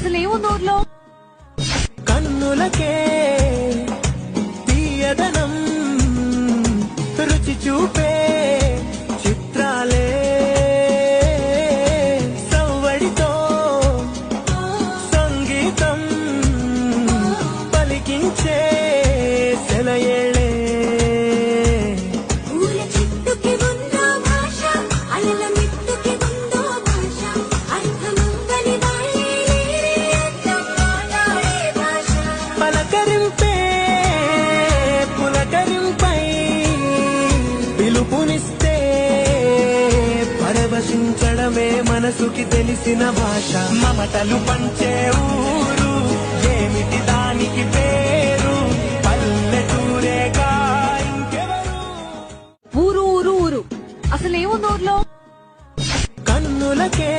అసలేముందూర్లో కన్నులకే తీయదనం రుచి చూపే చిత్రాలే సవ్వడితో సంగీతం పలికించే సెలయేళే పలకరింపే పులకరింపై పిలుపునిస్తే పరవశించడమే మనసుకి తెలిసిన భాష మమతలు పంచే ఊరు ఏమిటి దానికి పేరు పల్లెటూరేగా ఇంకెవరు ఊరు ఊరు ఊరు అసలేముందూర్లో కన్నులకే